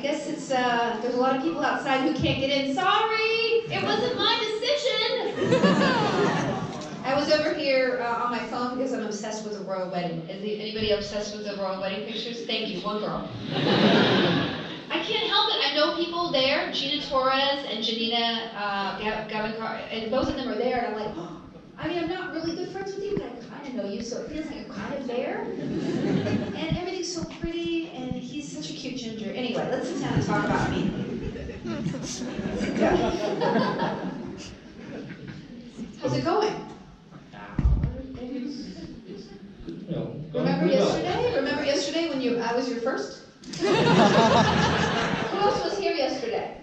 I guess it's, there's a lot of people outside who can't get in. Sorry, it wasn't my decision. I was over here on my phone because I'm obsessed with the royal wedding. Is anybody obsessed with the royal wedding pictures? Thank you, one girl. I can't help it. I know people there, Gina Torres and Janina Gavin Carr, and both of them are there, and I'm like, oh, I mean, I'm not really good friends with you, but I kind of know you, so it feels like I'm kind of there. And everything's so pretty, and he's such a cute ginger. Anyway, let's sit down and talk about me. How's it going? Remember yesterday? Remember yesterday when I was your first? Who else was here yesterday?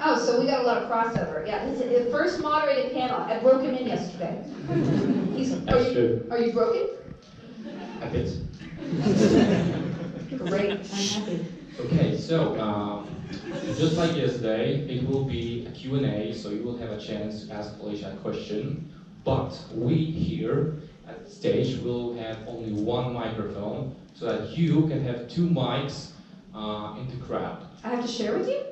Oh, so we got a lot of crossover. Yeah, his first moderated panel. I broke him in yesterday. Are you broken? A bit. Great, I'm happy. Okay, so just like yesterday, it will be a Q&A, so you will have a chance to ask Felicia a question. But we here at the stage will have only one microphone, so that you can have two mics in the crowd. I have to share with you?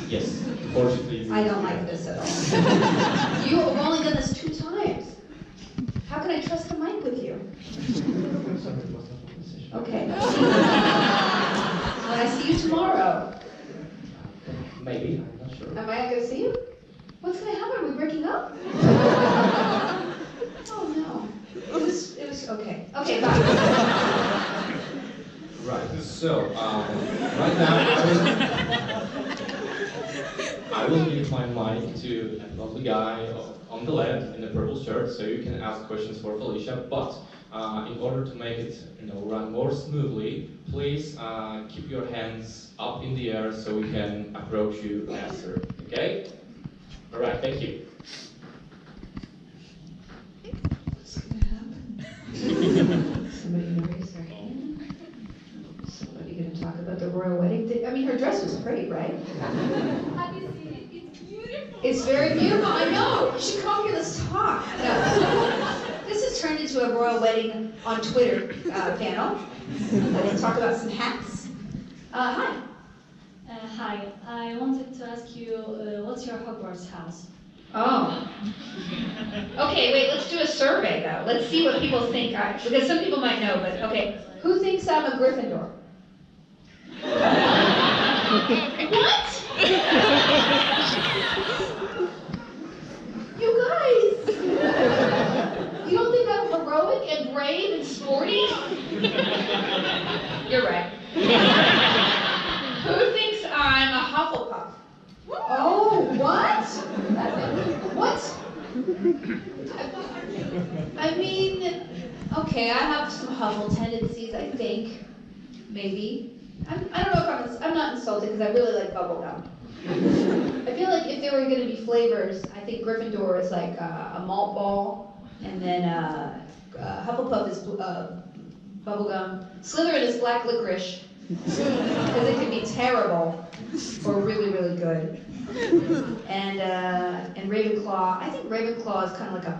Yes, unfortunately. I don't like this at all. You've only done this 2 times. How can I trust the mic with you? Okay. When I see you tomorrow. Maybe, I'm not sure. Am I not going to see you? What's going to happen? Are we breaking up? Oh no. It was okay. Okay, bye. Right, so right now I will give my mic to a lovely guy on the left in the purple shirt, so you can ask questions for Felicia, but in order to make it run more smoothly, please keep your hands up in the air so we can approach you faster, okay? Alright, thank you. What's going to happen? Somebody going to raise their hand? Somebody going to talk about the royal wedding? I mean, her dress was pretty, right? Have you seen it? It's beautiful. It's very beautiful, I know. You should come here, let's talk. No. This has turned into a royal wedding on Twitter panel. Let's talk about some hats. Hi. Hi, I wanted to ask you, what's your Hogwarts house? Oh. Okay, wait, let's do a survey though. Let's see what people think. Because some people might know, but okay. Who thinks I'm a Gryffindor? What? You guys! You don't think I'm heroic and brave and sporty? You're right. Who thinks I'm a Hufflepuff? Oh, what? What? I mean, okay, I have some Huffle tendencies, I think. Maybe. I don't know if I'm not insulted because I really like bubblegum. I feel like if there were going to be flavors, I think Gryffindor is like a malt ball, and then Hufflepuff is bubblegum. Slytherin is black licorice, because it can be terrible or really, really good. And Ravenclaw, I think Ravenclaw is kind of like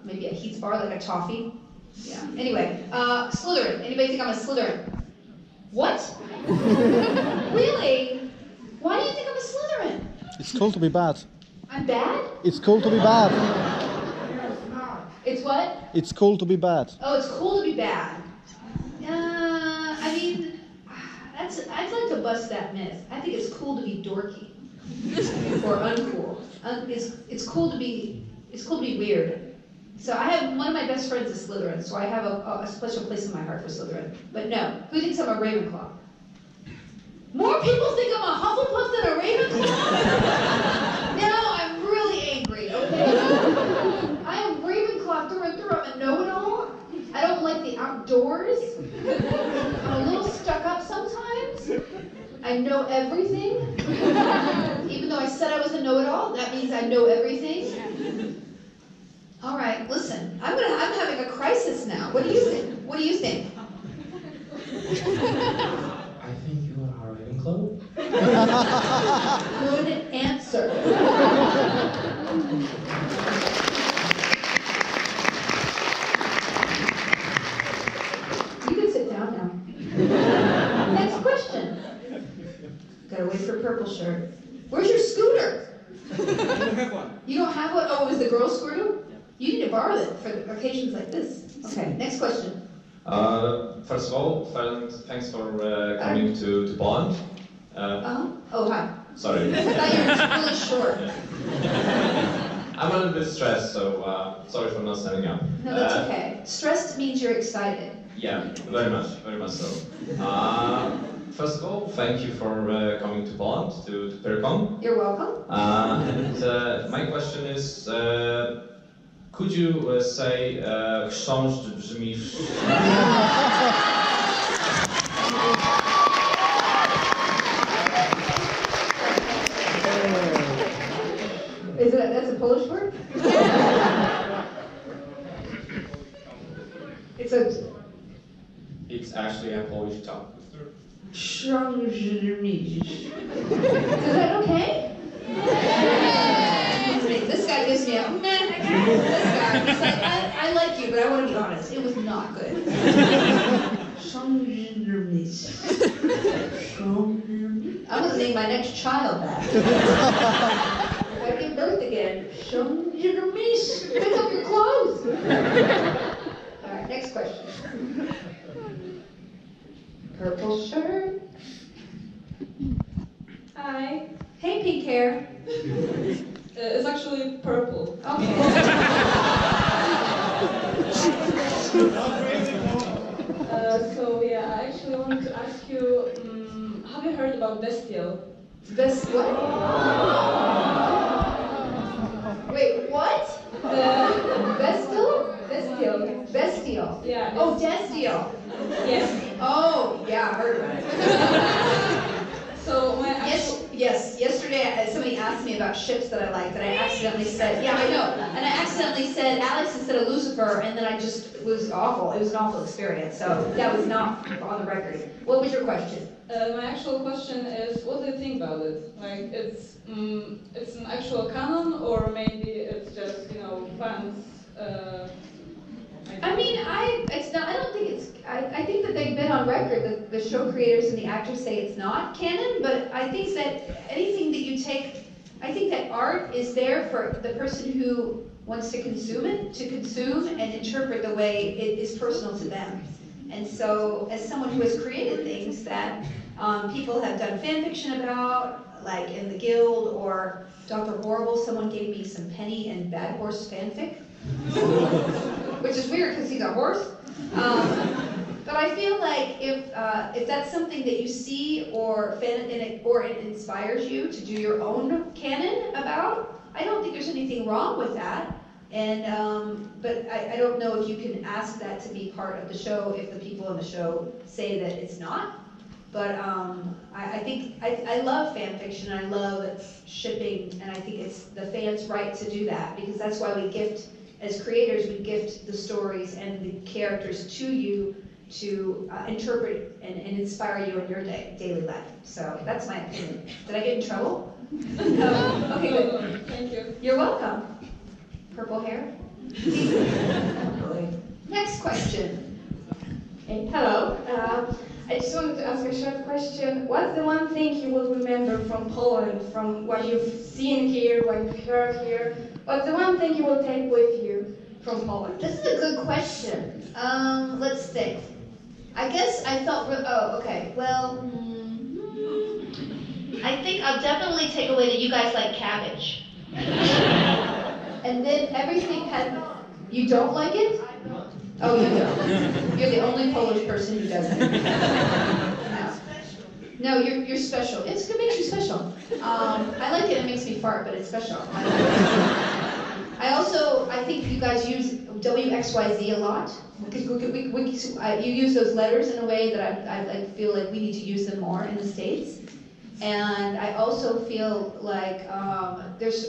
maybe a Heats bar, like a toffee. Yeah. Anyway, Slytherin. Anybody think I'm a Slytherin? What? Really? Why do you think I'm a Slytherin? It's cool to be bad. I'm bad? It's cool to be bad. It's what? It's cool to be bad. Oh, it's cool to be bad. I mean, I'd like to bust that myth. I think it's cool to be dorky or uncool. It's cool to be weird. So I have one of my best friends is Slytherin, so I have a special place in my heart for Slytherin. But no, who thinks I'm a Ravenclaw? More people think I'm a Hufflepuff than a Ravenclaw? Now I'm really angry, okay? I am Ravenclaw through and through. I'm a know-it-all. I don't like the outdoors. I'm a little stuck up sometimes. I know everything. Even though I said I was a know-it-all, that means I know everything. All right, listen. I'm having a crisis now. What do you think? What do you think? I think you are Ravenclaw. Good answer. You can sit down now. Next question. gotta wait for purple shirt. Where's your scooter? I don't have one. You don't have one? Oh, it was the girl's scooter? You need to borrow it for occasions like this. Okay, next question. First of all, thanks for coming to Poland. Oh, hi. Sorry. I thought you were really short. I'm a little bit stressed, so sorry for not standing up. No, that's okay. Stressed means you're excited. Yeah, very much so. First of all, thank you for coming to Poland, to Pyrkon. You're welcome. And my question is, could you say chrząszcz brzmi... That's a Polish word? It's actually a Polish tongue. Is that okay? This guy gives me a meh. This guy, he's like, I like you, but I want to be honest. It was not good. I'm going to name my next child that. If I give birth again, pick up your clothes. All right, next question. Purple shirt. Hi. Hey, pink hair. It's actually purple. Okay. So yeah, I actually wanted to ask you, have you heard about Bestial? Best what? Wait, what? Bestial? Bestial. Yeah. Oh, Destial. Yes. Oh, yeah, I heard about it. So my actual... Yes. Yesterday, somebody asked me about ships that I liked, and I accidentally said, yeah, I know. And I accidentally said Alex instead of Lucifer, and then it was awful. It was an awful experience. So that was not on the record. What was your question? My actual question is, what do you think about it? Like, it's an actual canon, or maybe it's just, fans. I mean, I don't think it's. I think that they've been on record. The show creators and the actors say it's not canon, but I think that anything that you take, I think that art is there for the person who wants to consume it, to consume and interpret the way it is personal to them. And so, as someone who has created things that people have done fan fiction about, like in the Guild or Dr. Horrible, someone gave me some Penny and Bad Horse fanfic. Which is weird because he's a horse. But I feel like if that's something that you see or it inspires you to do your own canon about, I don't think there's anything wrong with that. And but I don't know if you can ask that to be part of the show if the people on the show say that it's not. But I think I love fan fiction. I love shipping, and I think it's the fans' right to do that because that's why we gift. As creators, we gift the stories and the characters to you to interpret and inspire you in your daily life. So that's my opinion. Did I get in trouble? No. Okay, good. Thank you. You're welcome. Purple hair? Next question. Hey, hello. I just wanted to ask a short question. What's the one thing you will remember from Poland, from what you've seen here, what you've heard here? What's the one thing you will take with you from Poland? This is a good question. Let's think. I guess I felt, okay. Well, I think I'll definitely take away that you guys like cabbage. And then everything you don't like it? Oh, you don't. You're the only Polish person who doesn't. No, you're special. It makes you special. I like it. It makes me fart, but it's special. I think you guys use WXYZ a lot. You use those letters in a way that I feel like we need to use them more in the States. And I also feel like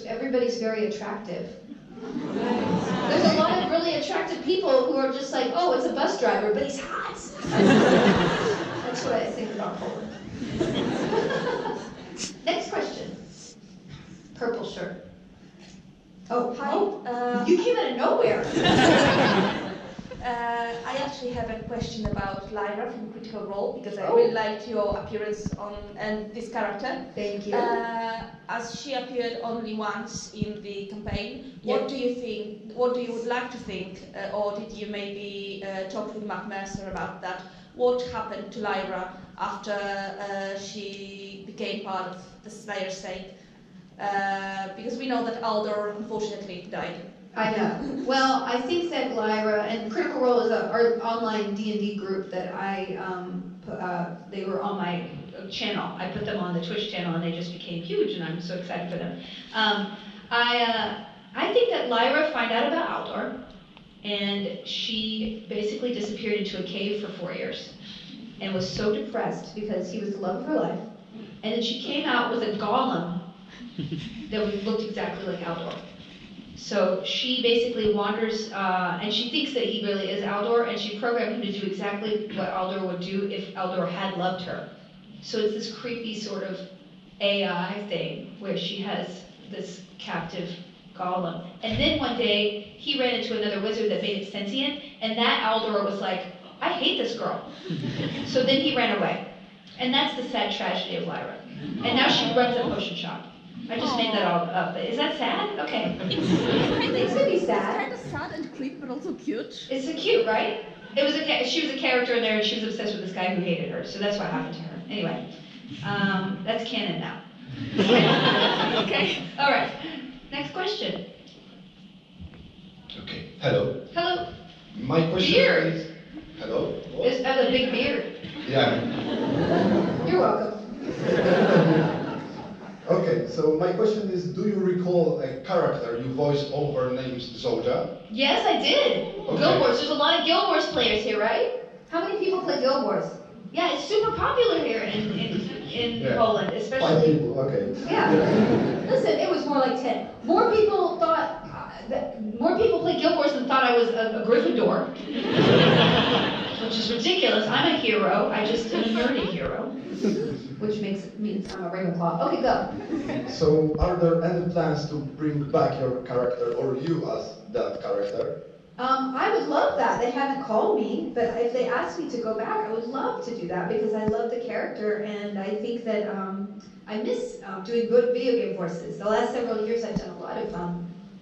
everybody's very attractive. Theres a lot of really attractive people who are just like, oh, it's a bus driver, but he's hot. That's what I think about Poland. Next question. Purple shirt. Oh, hi. You came out of nowhere. I actually have a question about Lyra from Critical Role because I Oh. really liked your appearance on and this character. Thank you. As she appeared only once in the campaign, Yep. what do you think? What do you would like to think, or did you maybe talk with Mark Mercer about that? What happened to Lyra after she became part of the Slayer's State? Because we know that Aldor unfortunately died. I know. Well, I think that Lyra and Critical Role is our online D&D group that they were on my channel. I put them on the Twitch channel and they just became huge and I'm so excited for them. I think that Lyra found out about Aldor and she basically disappeared into a cave for 4 years and was so depressed because he was the love of her life. And then she came out with a golem that looked exactly like Aldor. So she basically wanders, and she thinks that he really is Aldor, and she programmed him to do exactly what Aldor would do if Aldor had loved her. So it's this creepy sort of AI thing where she has this captive golem. And then one day, he ran into another wizard that made it sentient, and that Aldor was like, I hate this girl. So then he ran away. And that's the sad tragedy of Lyra. And now she runs a potion shop. I just made that all up. Is that sad? Okay. It's gonna be sad. Kind of sad and creepy, but also cute. It's so cute, right? She was a character in there, and she was obsessed with this guy who hated her. So that's what happened to her. Anyway, that's canon now. Okay. All right. Next question. Okay. Hello. Hello. My question Beard. is. Hello. What? There's a big beard. Yeah. You're welcome. Okay. So my question is: do you recall a character you voiced over named Zolja? Yes, I did. Okay. Guild Wars. There's a lot of Guild Wars players here, right? How many people play Guild Wars? Yeah, it's super popular here in Yeah. Poland, 5 especially. people. Okay. Yeah. Listen, it was more like 10. More people thought more people played Guild Wars than thought I was a Gryffindor, which is ridiculous. I'm a hero. I just am a nerdy hero, which means I'm a Ravenclaw. Okay, go. So, are there any plans to bring back your character or you as that character? I would love that. They haven't called me, but if they asked me to go back, I would love to do that because I love the character and I think that I miss doing good video game voices. The last several years I've done a lot of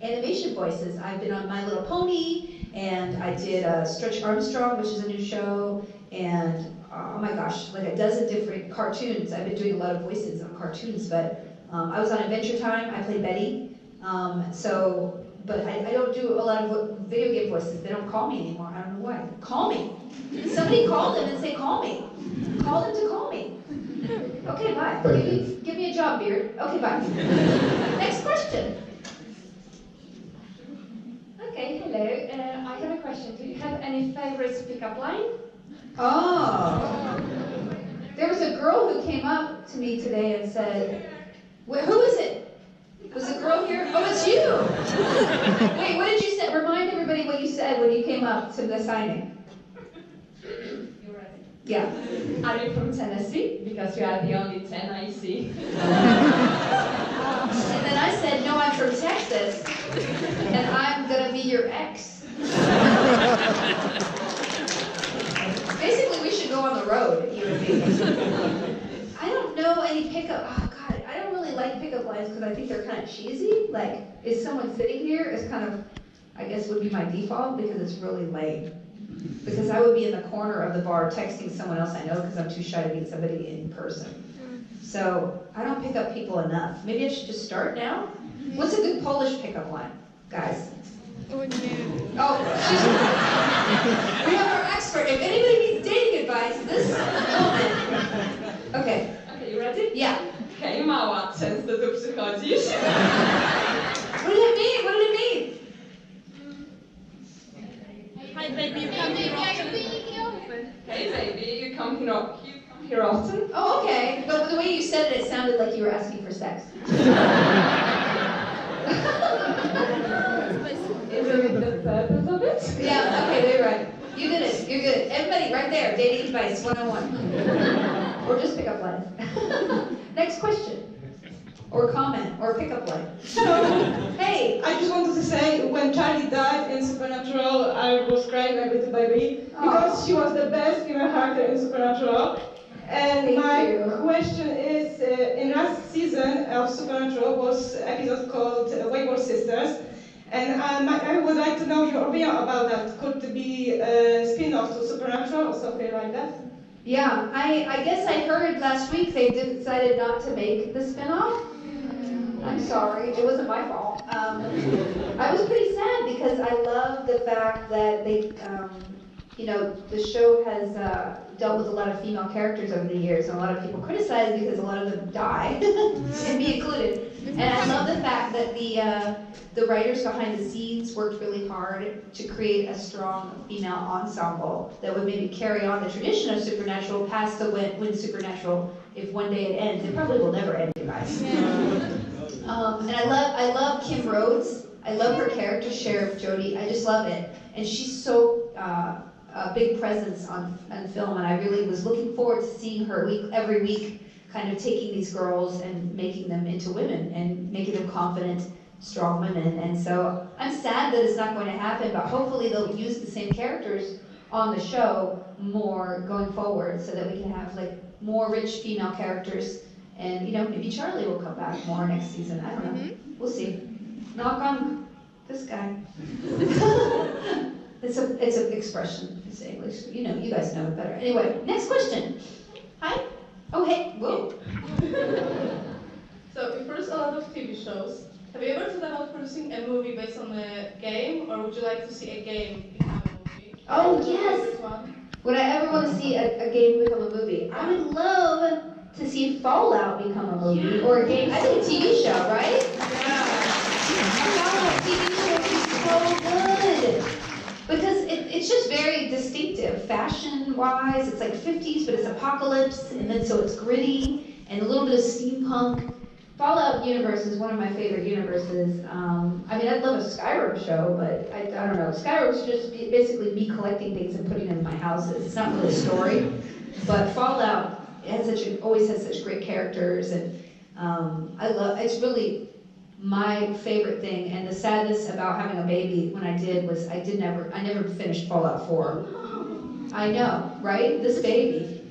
animation voices. I've been on My Little Pony and I did Stretch Armstrong, which is a new show, and oh my gosh, like a dozen different cartoons. I've been doing a lot of voices on cartoons, but I was on Adventure Time. I played Betty. But I don't do a lot of video game voices. They don't call me anymore. I don't know why. Call me. Somebody call them and say, call me. Call them to call me. Okay, bye. Give me a job, Beard. Okay, bye. Next question. Okay, hello. I have a question. Do you have any favorites pickup line? Oh. There was a girl who came up to me today and said, who is it? Was a girl here? Oh, it's you! Wait, what did you say? Remind everybody what you said when you came up to the signing. You ready? Yeah. Are you from Tennessee? Because you are the only 10 I see. And then I said, no, I'm from Texas, and I'm gonna be your ex. Basically, we should go on the road, you and me. I don't know any pickup. Oh God, I don't really like pickup lines because I think they're kind of cheesy. Like, is someone sitting here? Is kind of, I guess, would be my default because it's really lame. Because I would be in the corner of the bar texting someone else I know because I'm too shy to meet somebody in person. So I don't pick up people enough. Maybe I should just start now. What's a good Polish pickup line, guys? Oh no. Oh, we have our expert. If anybody needs dating advice, this woman. Okay. Okay, you ready? Yeah. Hej mała, często tu przychodzisz? What did it mean? What did it mean? Hi baby, you come here often. Hey baby, you come here often? Oh, okay. But the way you said it, it sounded like you were asking for sex. Isn't it the purpose of it? Yeah, okay, you're right. You did it. You're good. Everybody, right there. Dating advice 101. Or just pick up lines. Next question. or comment, or pickup line. Hey! I just wanted to say, when Charlie died in Supernatural, I was crying like a little baby, because she was the best female character in Supernatural. And my question is, in last season of Supernatural was episode called Wayward Sisters, and I would like to know your opinion about that. Could it be a spin-off to Supernatural or something like that? Yeah, I guess I heard last week they decided not to make the spinoff. I'm sorry, it wasn't my fault. I was pretty sad because I love the fact that they, the show has dealt with a lot of female characters over the years, and a lot of people criticize because a lot of them die, and me included. And I love the fact that the writers behind the scenes worked really hard to create a strong female ensemble that would maybe carry on the tradition of Supernatural past the when Supernatural, if one day it ends, it probably will never end, you guys. And I love Kim Rhodes. I love her character, Sheriff Jody. I just love it. And she's so a big presence on film, and I really was looking forward to seeing her every week, kind of taking these girls and making them into women and making them confident, strong women. And so I'm sad that it's not going to happen, but hopefully they'll use the same characters on the show more going forward so that we can have like more rich female characters. And maybe Charlie will come back more next season. I don't know. We'll see. Knock on this guy. It's an expression. It's English. You guys know it better. Anyway, next question. Hi. Oh, hey. Whoa. So you produce a lot of TV shows. Have you ever thought about producing a movie based on a game, or would you like to see a game become a movie? Oh, yes. Would I ever want to see a game become a movie? I would love to see Fallout become a movie or a game. I think a TV show, right? Yeah. A TV show would be so good. Because it's just very distinctive, fashion-wise. It's like 50s, but it's apocalypse, and then so it's gritty, and a little bit of steampunk. Fallout universe is one of my favorite universes. I'd love a Skyrim show, but I don't know. Skyrim's just basically me collecting things and putting them in my houses. It's not really a story. But Fallout always has such great characters, and it's really my favorite thing. And the sadness about having a baby when I did was I never finished Fallout 4. I know, right? This baby.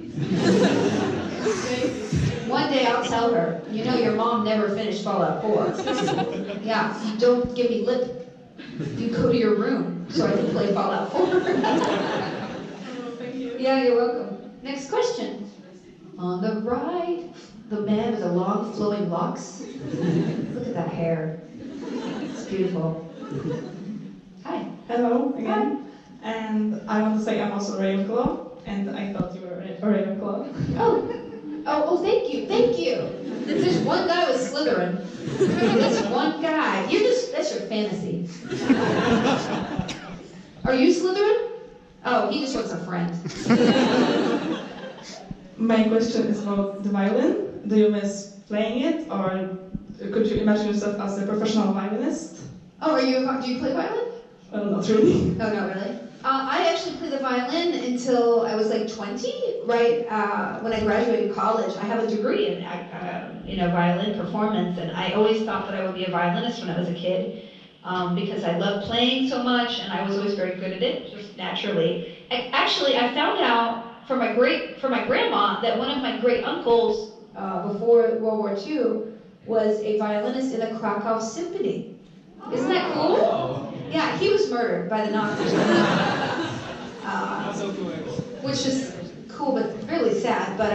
One day I'll tell her, your mom never finished Fallout 4. Yeah, you don't give me lip. You go to your room so I can play Fallout 4. Thank you. Yeah, you're welcome. Next question. On the right, the man with the long flowing locks. Look at that hair. It's beautiful. Hi. Hello again. Hi. And I want to say I'm also Ravenclaw, and I thought you were a Ravenclaw. Oh, thank you. There's one guy with Slytherin. That's one guy. That's your fantasy. Are you Slytherin? Oh, he just wants a friend. My question is about the violin. Do you miss playing it, or could you imagine yourself as a professional violinist? Oh, do you play violin? Well, not really. Oh, not really. I actually played the violin until I was like 20, right when I graduated college. I have a degree in violin performance, and I always thought that I would be a violinist when I was a kid because I loved playing so much, and I was always very good at it, just naturally. I found out from my grandma that one of my great uncles before World War II was a violinist in the Krakow Symphony. Isn't that cool? Yeah, he was murdered by the Nazis. Which is cool, but really sad. But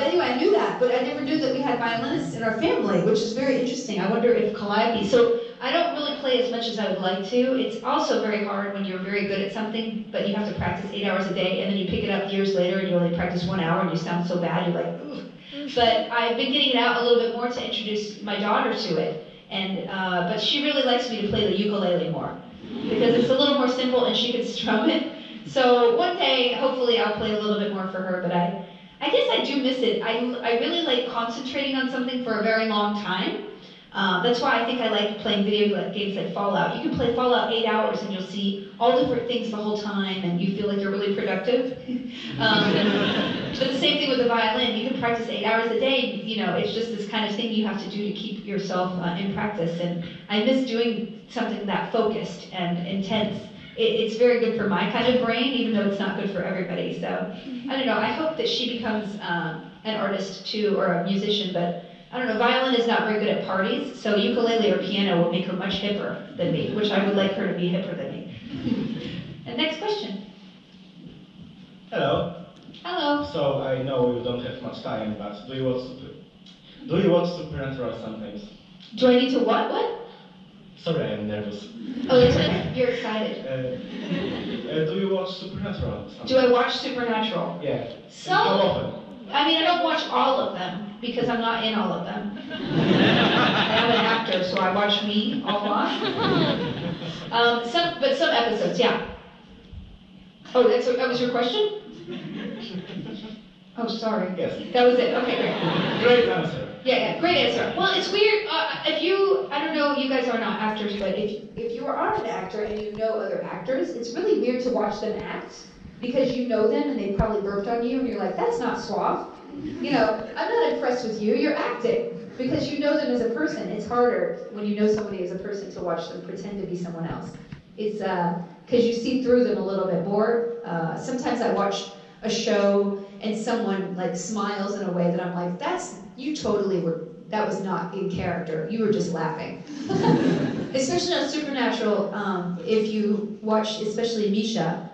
anyway, I knew that, but I never knew that we had violinists in our family, which is very interesting. I wonder if Calliope. So I don't really play as much as I would like to. It's also very hard when you're very good at something, but you have to practice 8 hours a day, and then you pick it up years later, and you only practice 1 hour, and you sound so bad. You're like, ugh. But I've been getting it out a little bit more to introduce my daughter to it. And but she really likes me to play the ukulele more because it's a little more simple and she can strum it. So one day, hopefully, I'll play a little bit more for her. But I guess I do miss it. I really like concentrating on something for a very long time. That's why I think I like playing video games like Fallout. You can play Fallout 8 hours and you'll see all different things the whole time, and you feel like you're really productive. But the same thing with the violin. You can practice 8 hours a day. You know, it's just this kind of thing you have to do to keep yourself in practice. And I miss doing something that focused and intense. It's very good for my kind of brain, even though it's not good for everybody. So I don't know. I hope that she becomes an artist too, or a musician. But I don't know. Violin is not very good at parties, so ukulele or piano will make her much hipper than me, which I would like her to be hipper than me. And next question. Hello. Hello. So I know you don't have much time, but do you watch Supernatural sometimes? Do I need to what? What? Sorry, I am nervous. Oh, that's okay. You're excited. Do you watch Supernatural sometimes? Do I watch Supernatural? Yeah. So, how often? I mean, I don't watch all of them because I'm not in all of them. I'm an actor, so I watch me a lot. But some episodes, yeah. Oh, that was your question? Oh, sorry. Yes. That was it. Okay, great. Great answer. Yeah, great answer. Well, it's weird. I don't know, you guys are not actors, but if you are an actor and you know other actors, it's really weird to watch them act because you know them and they probably burped on you and you're like, that's not suave. You know, I'm not impressed with you. You're acting because you know them as a person. It's harder when you know somebody as a person to watch them pretend to be someone else. It's because you see through them a little bit more. Sometimes I watch a show and someone like smiles in a way that I'm like, that was not in character. You were just laughing. Especially on Supernatural, if you watch, especially Misha,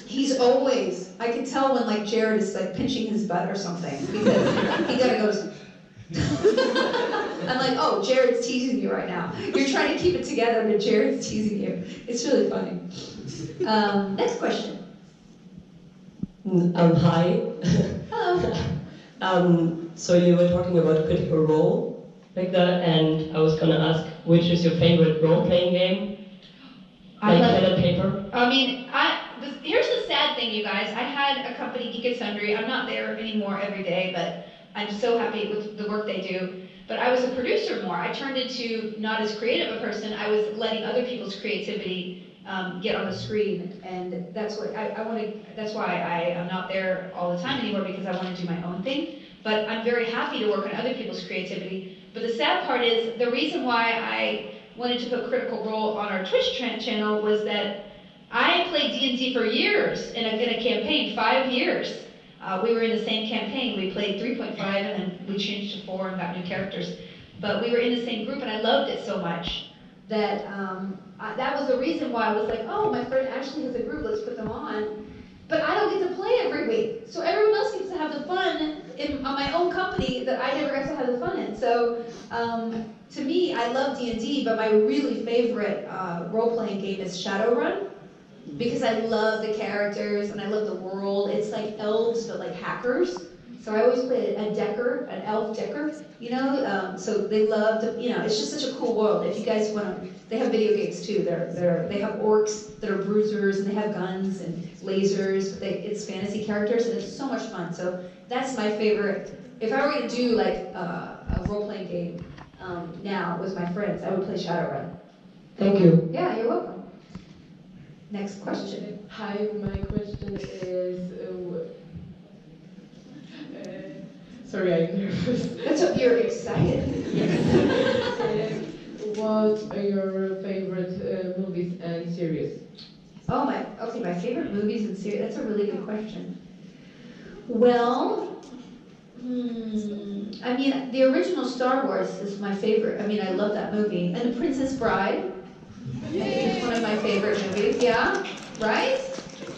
he's always, I can tell when like Jared is like pinching his butt or something because he gotta go. I'm like, oh, Jared's teasing you right now. You're trying to keep it together, but Jared's teasing you. It's really funny. Next question. Hi. Hello. So you were talking about Critical Role like that, and I was gonna ask, which is your favorite role-playing game? Like pen and paper? I mean, here's the sad thing, you guys. I had a company, Geek and Sundry. I'm not there anymore every day, but I'm so happy with the work they do. But I was a producer more. I turned into not as creative a person. I was letting other people's creativity get on the screen, and that's what I wanted. That's why I am not there all the time anymore because I want to do my own thing. But I'm very happy to work on other people's creativity. But the sad part is the reason why I wanted to put Critical Role on our Twitch channel was that I played D&D for years in a campaign, 5 years. We were in the same campaign. We played 3.5 and then we changed to 4 and got new characters. But we were in the same group and I loved it so much that that was the reason why I was like, oh, my friend Ashley has a group, let's put them on. But I don't get to play every week. So everyone else gets to have the fun on my own company that I never got to have the fun in. So to me, I love D&D, but my really favorite role-playing game is Shadowrun. Because I love the characters and I love the world. It's like elves, but like hackers. So I always play a decker, an elf decker, you know? So they love, it's just such a cool world. If you guys want to, they have video games too. They have orcs that are bruisers and they have guns and lasers. But it's fantasy characters and it's so much fun. So that's my favorite. If I were going to do like a role-playing game now with my friends, I would play Shadowrun. Thank you. Yeah, you're welcome. Next question. Hi, my question is, sorry, I'm nervous. That's what you're excited. What are your favorite movies and series? Oh my favorite movies and series. That's a really good question. Well, I mean, the original Star Wars is my favorite. I mean, I love that movie. And The Princess Bride. It's one of my favorite movies, yeah, right?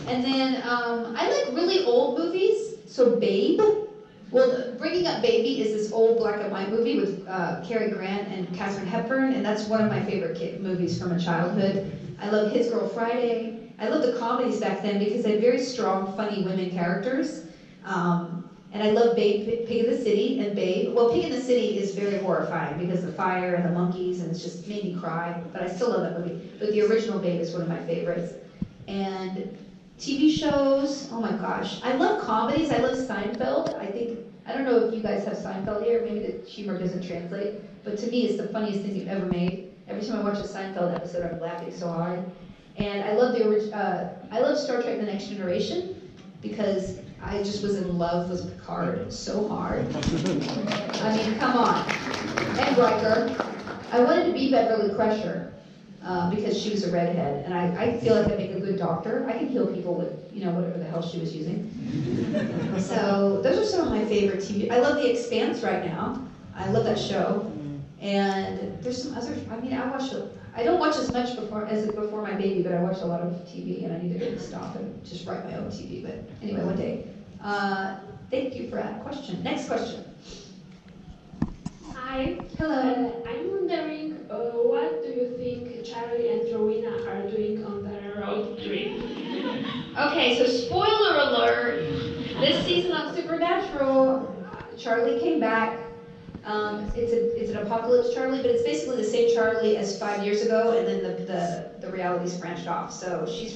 And then I like really old movies, so Babe. Well, Bringing Up Baby is this old black and white movie with Cary Grant and Katharine Hepburn, and that's one of my favorite movies from my childhood. I love His Girl Friday. I love the comedies back then because they had very strong, funny women characters. And I love Babe, Pig in the City, and Babe. Well, Pig in the City is very horrifying because of the fire and the monkeys, and it's just made me cry. But I still love that movie. But the original Babe is one of my favorites. And TV shows, oh my gosh. I love comedies. I love Seinfeld. I don't know if you guys have Seinfeld here. Maybe the humor doesn't translate. But to me, it's the funniest thing you've ever made. Every time I watch a Seinfeld episode, I'm laughing so hard. And I love I love Star Trek: The Next Generation. because I just was in love with Picard so hard. I mean, come on. And Riker. I wanted to be Beverly Crusher because she was a redhead, and I feel like I make a good doctor. I can heal people with, whatever the hell she was using. So those are some of my favorite TV. I love The Expanse right now. I love that show. And there's some other. I mean, I don't watch as much before my baby, but I watch a lot of TV, and I need to stop and just write my own TV. But anyway, one day. Thank you for that question. Next question. Hi. Hello. I'm wondering, what do you think Charlie and Rowena are doing on their road trip? Okay, so spoiler alert. This season on Supernatural, Charlie came back. It's an apocalypse Charlie, but it's basically the same Charlie as 5 years ago, and then the reality's branched off. So she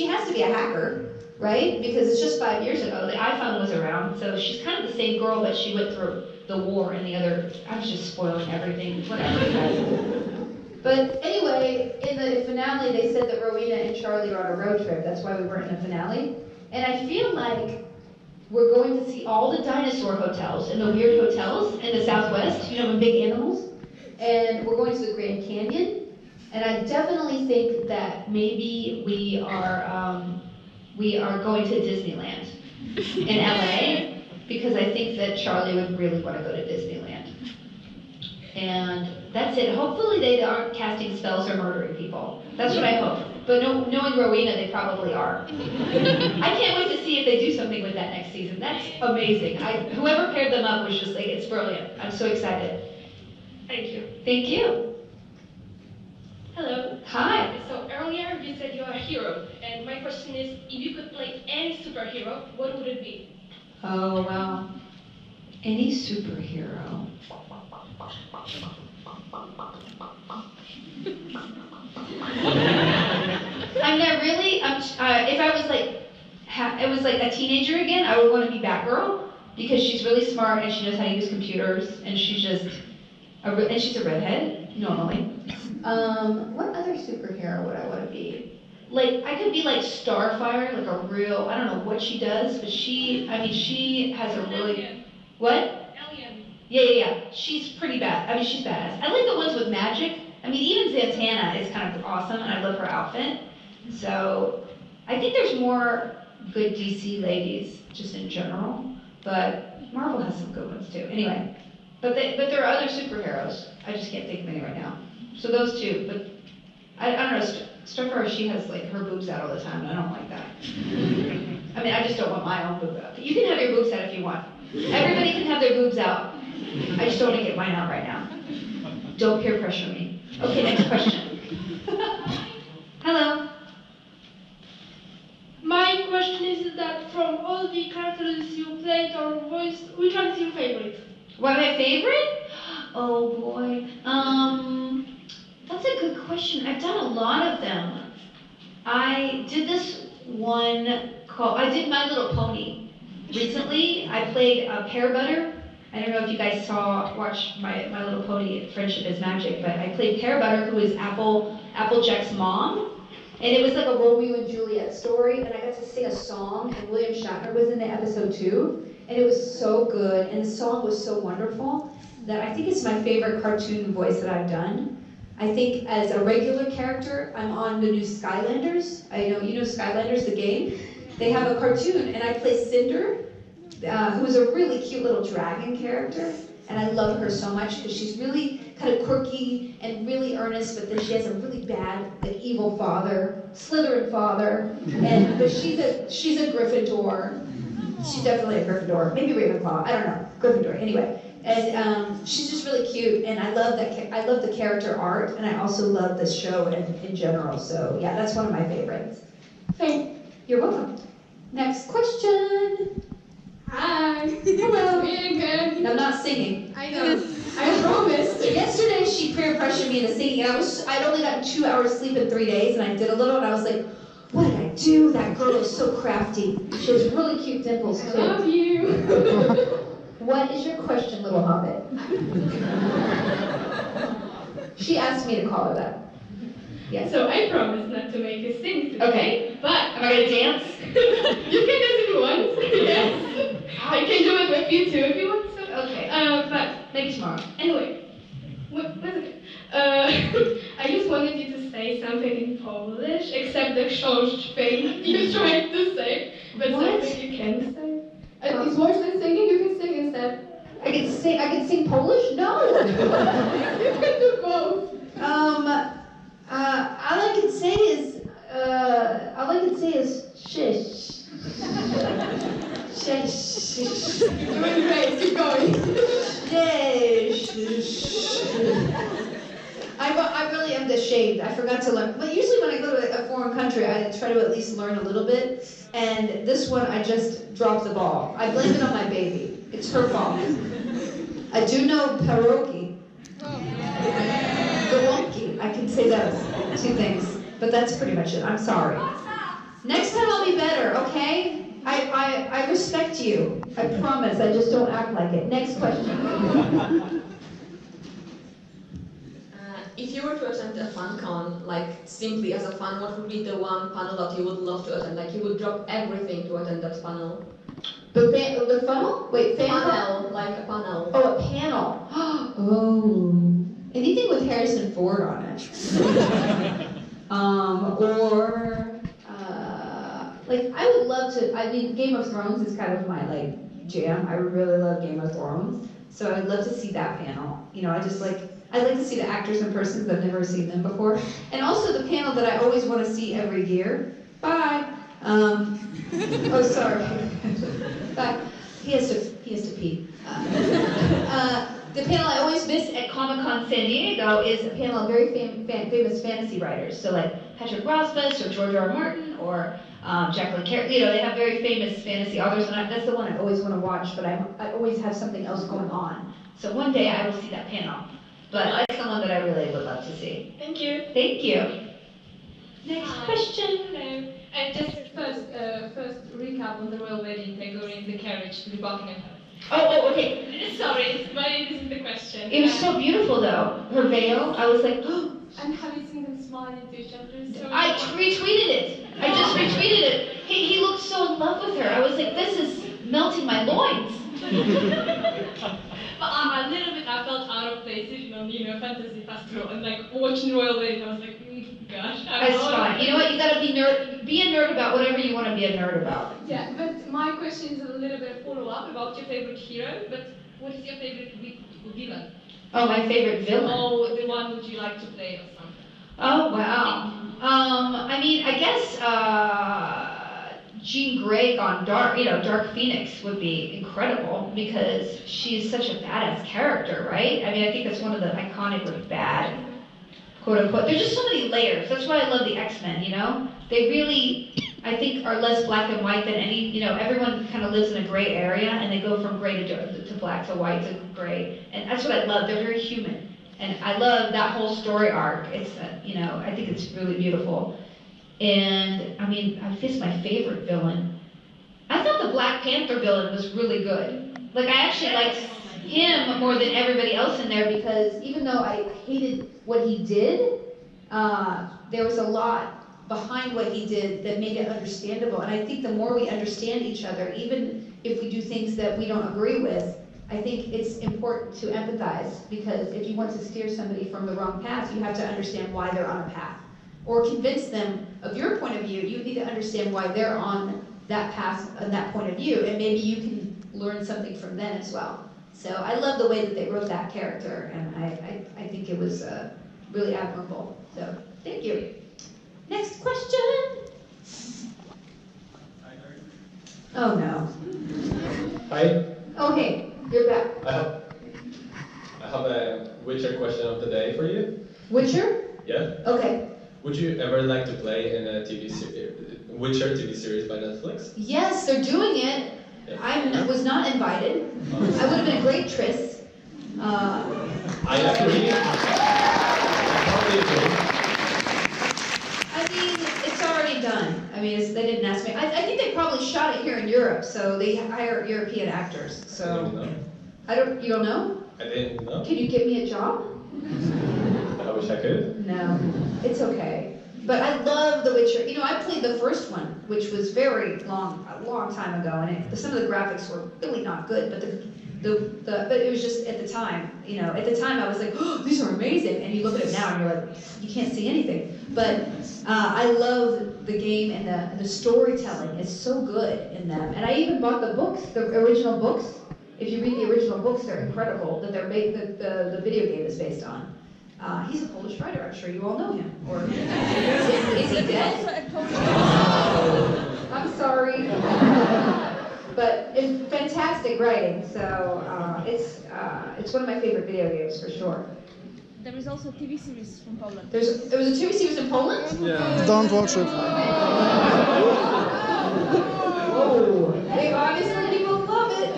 has to be a hacker, right? Because it's just 5 years ago. The iPhone was around, so she's kind of the same girl, but she went through the war and the other. I was just spoiling everything, whatever. But anyway, in the finale, they said that Rowena and Charlie are on a road trip. That's why we weren't in the finale. And I feel like we're going to see all the dinosaur hotels and the weird hotels in the Southwest, with big animals. And we're going to the Grand Canyon. And I definitely think that maybe we are going to Disneyland in LA, because I think that Charlie would really want to go to Disneyland. And that's it. Hopefully they aren't casting spells or murdering people. That's what I hope. But knowing Rowena, they probably are. I can't wait to see if they do something with that next season. That's amazing. Whoever paired them up was just like, it's brilliant. I'm so excited. Thank you. Thank you. Hello. Hi. So earlier you said you are a hero, and my question is, if you could play any superhero, what would it be? Oh, wow. Any superhero. If I was it was like a teenager again, I would want to be Batgirl, because she's really smart and she knows how to use computers, and she's she's a redhead, normally. What other superhero would I want to be? I could be like Starfire, like a real, I don't know what she does, but she has a really, Alien. what? Alien. Yeah. She's pretty bad. She's badass. I like the ones with magic. Even Zatanna is kind of awesome, and I love her outfit. So, I think there's more good DC ladies, just in general, but Marvel has some good ones too. Anyway, but there are other superheroes. I just can't think of any right now. So those two, but I don't know, Starfire, she has her boobs out all the time, and I don't like that. I just don't want my own boob out. You can have your boobs out if you want. Everybody can have their boobs out. I just don't want to get mine out right now. Don't peer pressure me. Okay, next question. Hello. My question is that from all the characters you played or voiced, which one is your favorite? What, my favorite? Oh boy. That's a good question. I've done a lot of them. I did this one I did My Little Pony. Recently, I played Pear Butter. I don't know if you guys watched My Little Pony, Friendship is Magic, but I played Pear Butter, who is Applejack's mom. And it was like a Romeo and Juliet story, and I got to sing a song, and William Shatner was in the episode too, and it was so good, and the song was so wonderful that I think it's my favorite cartoon voice that I've done. I think as a regular character, I'm on the new Skylanders. I know, you know Skylanders, the game? They have a cartoon, and I play Cinder, who is a really cute little dragon character, and I love her so much because she's really kind of quirky and really earnest, but then she has a really bad, evil father, Slytherin father, but she's a Gryffindor. She's definitely a Gryffindor, maybe Ravenclaw, I don't know, Gryffindor, anyway. And she's just really cute, and I love the character art, and I also love the show in general, so yeah, that's one of my favorites. You're welcome. Next question. Hi. Hello. Me again. I'm not singing. I know. I promised. Yesterday she peer pressured me into singing, and I'd only gotten 2 hours sleep in 3 days, and I did a little, and I was like, what did I do? That girl is so crafty. She has really cute dimples too. I love you. What is your question, little hobbit? She asked me to call her that. So I promised not to make you sing today. Okay. But am I gonna dance? You can dance if you thing you're trying to say, but something you can say. It's worse than singing. You can sing instead. I can sing Polish? No. You can do both. All I can say is shish. Shish. You're doing great. Keep going. Shish. I really am ashamed. I forgot to learn. But usually when I go to a foreign country, I try to at least learn a little bit. And this one, I just dropped the ball. I blame it on my baby. It's her fault. I do know pierogi. Golonki. I can say those two things. But that's pretty much it. I'm sorry. Next time I'll be better, okay? I respect you. I promise. I just don't act like it. Next question. If you were to attend a fan con, like simply as a fan, what would be the one panel that you would love to attend? Like you would drop everything to attend that panel. The funnel? Wait, panel, like a panel. Oh, a panel. Oh, anything with Harrison Ford on it. Like I would love to. I mean, Game of Thrones is kind of my like jam. I really love Game of Thrones, so I would love to see that panel. You know, I'd like to see the actors in person because I've never seen them before. And also the panel that I always want to see every year. Bye. Oh, sorry. Bye. He has to pee. The panel I always miss at Comic-Con San Diego is a panel of very famous fantasy writers. So like Patrick Rothfuss or George R. R. Martin or Jacqueline Carey. You know, they have very famous fantasy authors, and that's the one I always want to watch, but I always have something else going on. So one day I will see that panel. But that's the one that I really would love to see. Thank you. Thank you. Next question. Hello. Just first recap on the royal wedding. They go in the carriage to the Buckingham Palace. Oh, okay. Sorry, but it isn't the question. It was so beautiful though. Her veil, I was like, oh. And have you seen them smiling to each other? So I retweeted it. I just retweeted it. He looked so in love with her. I was like, this is melting my loins. But a little bit I felt out of place, you know, fantasy festival, and like watching royal wedding, I was like, gosh. That's fine. You know what? You gotta be a nerd about whatever you want to be a nerd about. Yeah, but my question is a little bit of follow-up about your favorite hero. But what is your favorite villain? Oh, my favorite villain. Oh, the one would you like to play or something? Oh wow. I mean, I guess Jean Grey on Dark Phoenix would be incredible because she's such a badass character, right? I mean, I think that's one of the iconic like bad, quote unquote. There's just so many layers. That's why I love the X-Men, you know? They really, I think, are less black and white than any, you know, everyone kind of lives in a gray area and they go from gray to black to white to gray. And that's what I love. They're very human. And I love that whole story arc. It's, you know, I think it's really beautiful. And, I mean, I guess my favorite villain. I thought the Black Panther villain was really good. Like, I actually liked him more than everybody else in there because even though I hated what he did, there was a lot behind what he did that made it understandable. And I think the more we understand each other, even if we do things that we don't agree with, I think it's important to empathize because if you want to steer somebody from the wrong path, you have to understand why they're on a path. Or convince them of your point of view, you need to understand why they're on that path and that point of view, and maybe you can learn something from them as well. So I love the way that they wrote that character, and I think it was really admirable. So thank you. Next question. Oh no. Hi. Okay, you're back. I have a Witcher question of the day for you. Witcher? Yeah. Okay. Would you ever like to play in a Witcher TV series by Netflix? Yes, they're doing it. Yeah. I was not invited. I would have been a great Triss. I agree. I totally agree. I mean, it's already done. I mean, they didn't ask me. I think they probably shot it here in Europe, so they hire European actors. So you don't know? I didn't know. Can you give me a job? I wish I could. No, it's okay. But I love The Witcher. You know, I played the first one, which was a long time ago, and some of the graphics were really not good. But but it was just at the time. You know, at the time I was like, oh, these are amazing. And you look at it now and you're like, you can't see anything. But I love the game and the storytelling is so good in them. And I even bought the books, the original books. If you read the original books, they're incredible. That they're the video game is based on. He's a Polish writer. I'm sure you all know him. Or is he dead? I'm sorry. But it's fantastic writing. So it's one of my favorite video games for sure. There is also a TV series from Poland. There was a TV series in Poland? Yeah. Don't watch it. Oh, they obviously people love it.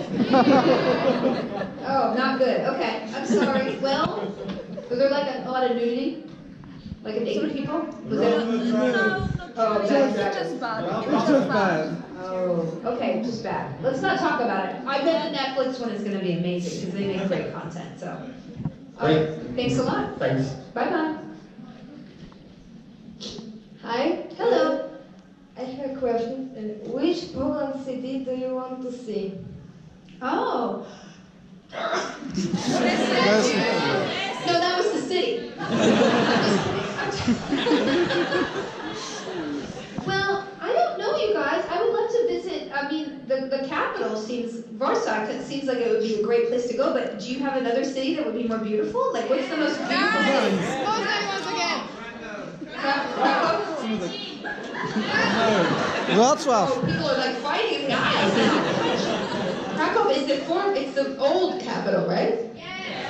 Oh, not good. Okay, I'm sorry. Well, was there like a lot of nudity? Like a naked people? Was there? Oh, Just bad. Oh, okay, just bad. Let's not talk about it. I bet the Netflix one is going to be amazing because they make great content. So, all right, thanks a lot. Thanks. Bye bye. Hi. Hello. I have a question. Which Poland city do you want to see? Oh. Yes. No, that was the city. Well, I don't know, you guys. I would love to visit. I mean, the capital seems, Warsaw seems like it would be a great place to go, but do you have another city that would be more beautiful? Like, what's the most beautiful city? Wrocław. Oh, people are like fighting in the aisles now. Krakow is it's the old capital, right? Yes.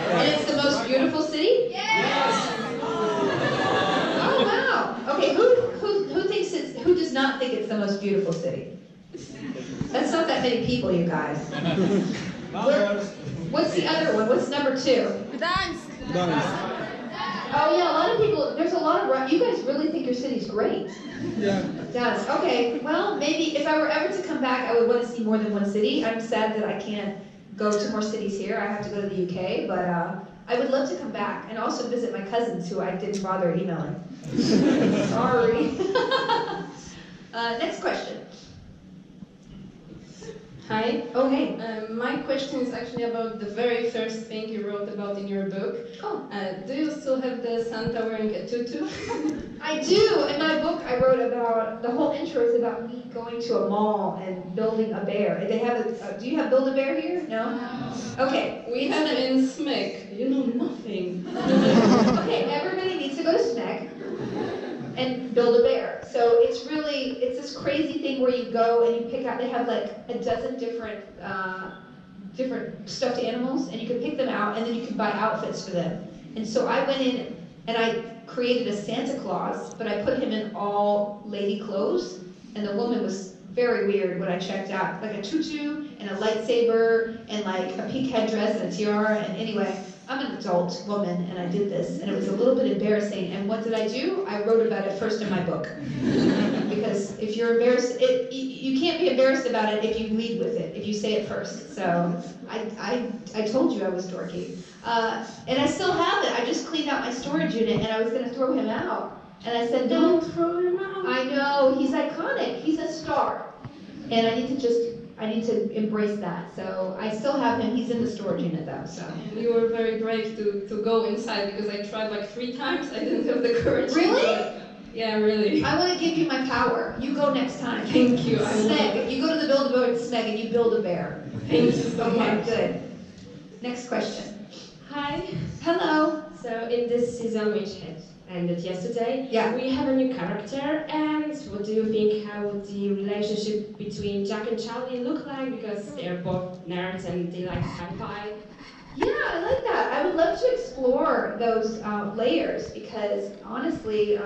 And it's the most beautiful city? Yes. Oh wow. Okay, who does not think it's the most beautiful city? That's not that many people, you guys. What's the other one? What's number 2? Gdańsk. Oh yeah, a lot of people, there's a lot of, you guys really think your city's great. Yeah. It does. Okay, well, maybe if I were ever to come back, I would want to see more than one city. I'm sad that I can't go to more cities here. I have to go to the UK, but I would love to come back and also visit my cousins who I didn't bother emailing. Sorry. Next question. Hi. Oh, hey. My question is actually about the very first thing you wrote about in your book. Oh. Do you still have the Santa wearing a tutu? I do. In my book, I wrote about, the whole intro is about me going to a mall and building a bear. They have do you have Build-A-Bear here? No? Okay. We have it in SMEC. You know nothing. Okay, everybody needs to go to SMEC and build a bear. So it's this crazy thing where you go and you pick out, they have like a dozen different stuffed animals, and you can pick them out and then you can buy outfits for them. And so I went in and I created a Santa Claus, but I put him in all lady clothes, and the woman was very weird when I checked out, like a tutu and a lightsaber and like a pink headdress and a tiara. And anyway, I'm an adult woman and I did this, and it was a little bit embarrassing. And what did I do? I wrote about it first in my book. Because if you're embarrassed, you can't be embarrassed about it if you lead with it, if you say it first. So I told you I was dorky. And I still have it. I just cleaned out my storage unit and I was gonna throw him out. And I said, no, Don't throw him out. I know, he's iconic, he's a star. And I need to embrace that. So I still have him, he's in the storage unit though, so. And you were very brave to go inside, because I tried like 3 times. I didn't have the courage. Really? Yeah, really. I want to give you my power. You go next time. Thank you. Sneg. You go to the Build-A-Bear at Sneg and you build a bear. Thank you so much. Good. Next question. Hi. Hello. So in this season, which had ended yesterday, yeah, we have a new character. And what do you think? How would the relationship between Jack and Charlie look like? Because they're both nerds and they like sci-fi. Yeah, I like that. I would love to explore those layers because honestly,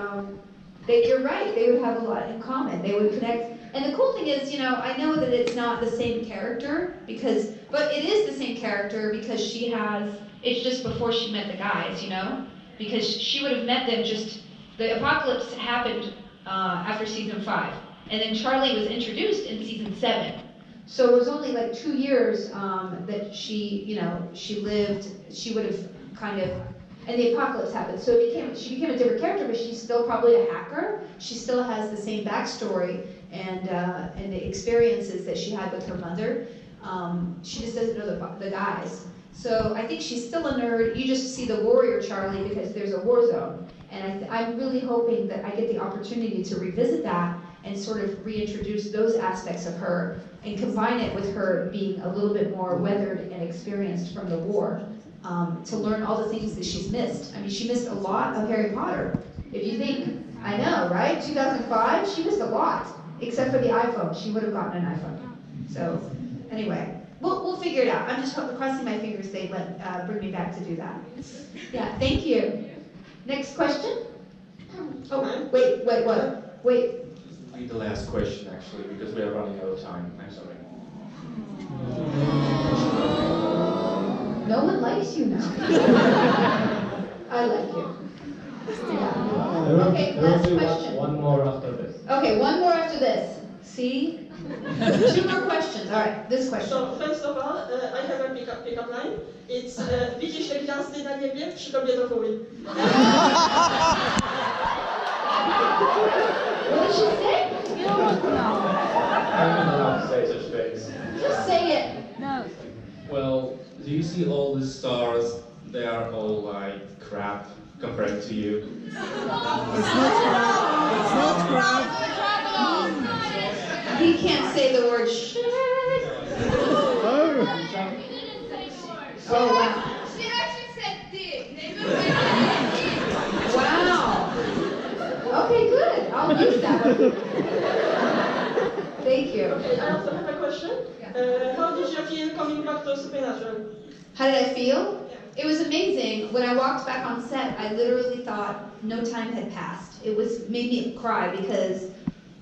you're right. They would have a lot in common. They would connect. And the cool thing is, I know that it's not the same character but it is the same character because it's just before she met the guys, because she would have met them the apocalypse happened after season 5, and then Charlie was introduced in season 7. So it was only like 2 years that she lived. She would have and the apocalypse happened. So she became a different character, but she's still probably a hacker. She still has the same backstory and the experiences that she had with her mother. She just doesn't know the guys. So I think she's still a nerd. You just see the warrior Charlie because there's a war zone. And I'm really hoping that I get the opportunity to revisit that and sort of reintroduce those aspects of her and combine it with her being a little bit more weathered and experienced from the war, to learn all the things that she's missed. I mean, she missed a lot of Harry Potter. If you think, I know, right? 2005, she missed a lot, except for the iPhone. She would have gotten an iPhone. So anyway, we'll figure it out. I'm just crossing my fingers they bring me back to do that. Yeah, thank you. Next question? Oh, wait, what? Wait. Read the last question, actually, because we are running out of time. I'm sorry. No one likes you now. I like you. Yeah. Okay, last question. One more after this. Okay, one more after this. See? 2 more questions. All right, this question. So, first of all, I have a pick-up line. It's widzisz te gwiazdy na niebie? Przy tobie to chuj. What did she say? You don't know. I'm not allowed to say such things. Just say it. No. Well, do you see all the stars? They are all like crap compared to you. It's not crap. He can't say the word shit. Oh, wow. She actually said dick. Wow. Okay, good. I'll use that one. Thank you. Okay, I also have a question. How did you feel coming back to Supernatural? How did I feel? It was amazing. When I walked back on set, I literally thought no time had passed. It made me cry because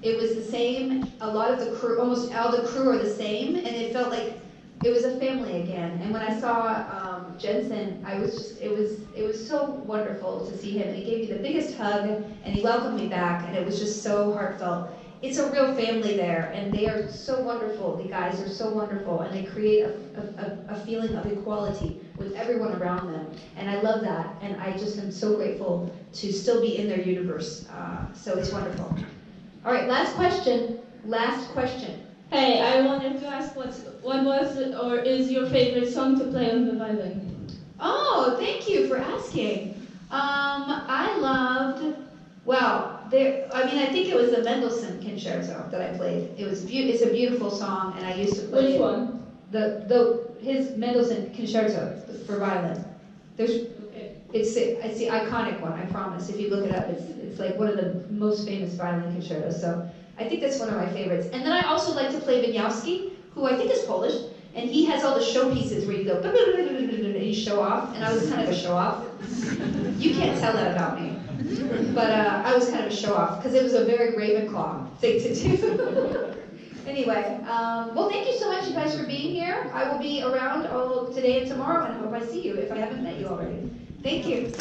it was the same. A lot of the crew, almost all the crew are the same, and it felt like it was a family again. And when I saw Jensen, it was so wonderful to see him. And he gave me the biggest hug, and he welcomed me back, and it was just so heartfelt. It's a real family there, and they are so wonderful. The guys are so wonderful, and they create a feeling of equality with everyone around them. And I love that, and I just am so grateful to still be in their universe. So it's wonderful. All right, last question. Last question. Hey, I wanted to ask what was or is your favorite song to play on the violin? Oh, thank you for asking. I loved, I think it was the Mendelssohn Concerto that I played. It's a beautiful song, and I used to play Which it. one? His Mendelssohn Concerto for violin. It's the iconic one, I promise. If you look it up, it's like one of the most famous violin concertos. So I think that's one of my favorites. And then I also like to play Wieniawski, who I think is Polish, and he has all the showpieces where you go and you show off. And I was kind of a show off. You can't tell that about me, but I was kind of a show off because it was a very Ravenclaw thing to do. Anyway, well, thank you so much, you guys, for being here. I will be around all today and tomorrow, and I hope I see you if I haven't met you already. Thank you.